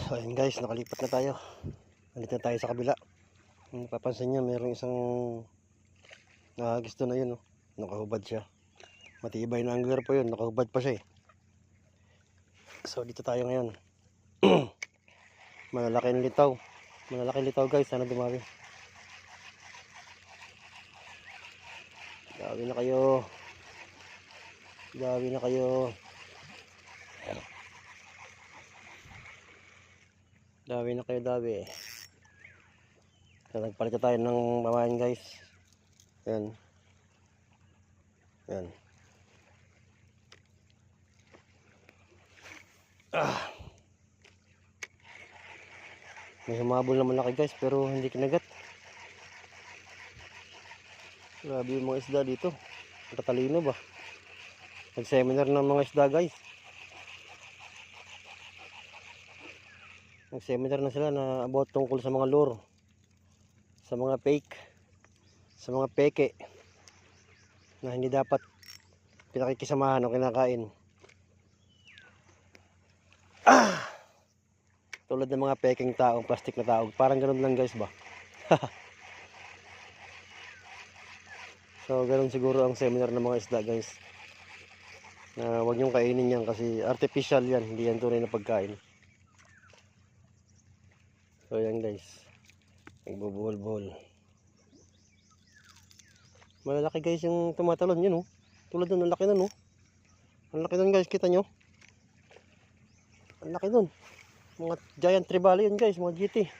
So ayun guys, nakalipat na tayo. Nandito na tayo sa kabila. Kung napapansin nyo, mayroong isang gusto na yun. Nakahubad siya. Matibay na angler po yun. Nakahubad pa siya eh. So dito tayo ngayon. Malalaking litaw. Malalaking litaw guys. Sana dumami. Dawi na kayo. Dawi na kayo. Dawi na kayo, dawi. So, nagpalit tayo ng pamain guys. Yan. Yan. May humabol naman laki guys, pero hindi kinagat. Grabe yung mga isda dito. Katalino ba? Nag-seminar ng mga isda guys. Nag-seminar na sila na about tungkol sa mga lure, sa mga fake, sa mga peke na hindi dapat pinakikisamahan o kinakain. Tulad ng mga peking taong plastic na taog. Parang ganun lang guys ba? So ganun siguro ang seminar ng mga isda guys. Na huwag nyong kainin yan kasi artificial yan. Hindi yan tunay na pagkain. So yan guys. Nagbubuhol-buhol. Malalaki guys yung tumatalon yun oh. Tulad nun, ang laki nun oh. Ang laki nun guys, kita nyo? Ang laki nun. Mga giant trevally yun guys, mga GT.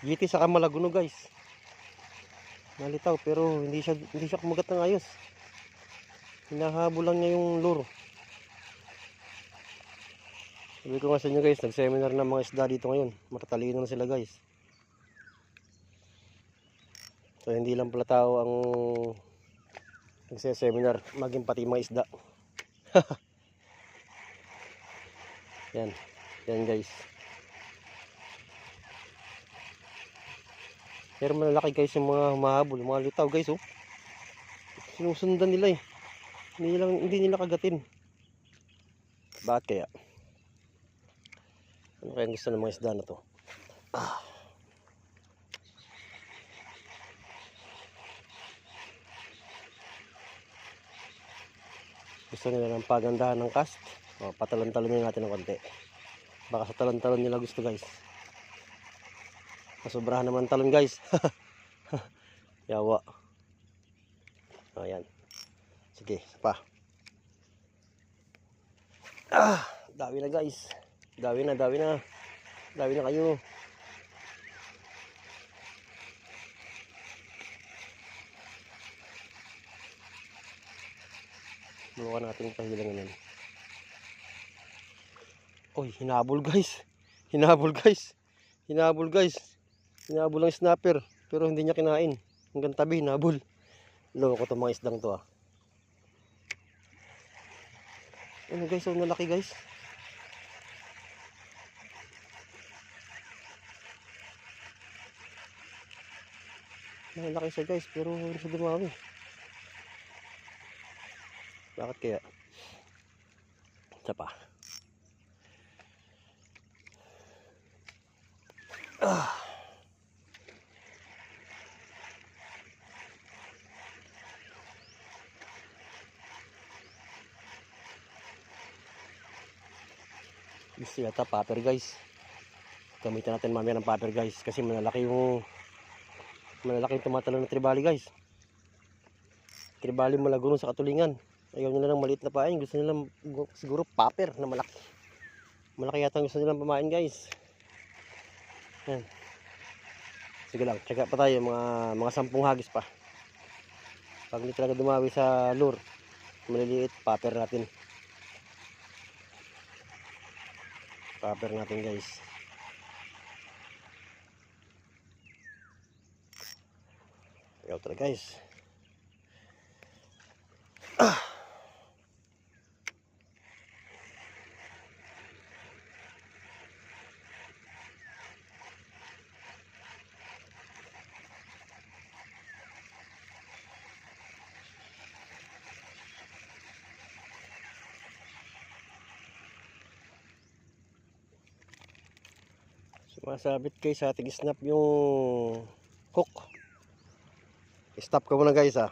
GT sa Malaguno guys. Nalitaw pero hindi siya kumagat ng ayos. Hinahabol lang niya yung lure. Sabi ko nga sa inyo guys, nag-seminar ng mga isda dito ngayon. Matatalino na sila guys. So hindi lang pala tao ang nagse-seminar, maging pati mga isda. Yan. Yan guys. Pero malalaki guys yung mga humahabol, mga litaw guys oh. Sinusundan nila eh. Hindi nila kagatin. Bakit kaya? Ano kaya gusto ng mga isda na to? Gusto nila ng pagandahan ng cast. Patalon-talonin natin ng konti. Baka sa talon-talon nila gusto guys. Masobrahan naman talon guys. Yawa. Ayan. Sige, pa. Dawi na guys. Dawi na. Dawi na kayo. Bukan natin pahilangan yan. Oy, hinabol guys. Hinabol guys. Hinabol guys. Hinabol ang snapper. Pero hindi niya kinain. Hanggang tabi, hinabol. Loko itong mga isdang to ah. Ano guys, ang lalaki guys. Malaki siya guys, pero hindi siya dumami. Bakit kaya? Isa pa. Gusto yata paper guys. Gamitin natin mamaya ng paper guys. Kasi malalaki yung tumatalon na trevally guys. Trevally Malaguno sa Katulingan. Ayaw nila ng maliit na pain. Gusto nila siguro paper na malaki. Malaki yata gusto nila pamain guys. Yan. Sige lang, tsaga pa tayo mga 10 hagis pa. Pag hindi talaga dumawi sa lure, maliliit, paper natin. Paper natin guys. Ayaw talaga guys. Masabit guys sa ating snap yung hook. Stop ko muna guys ha.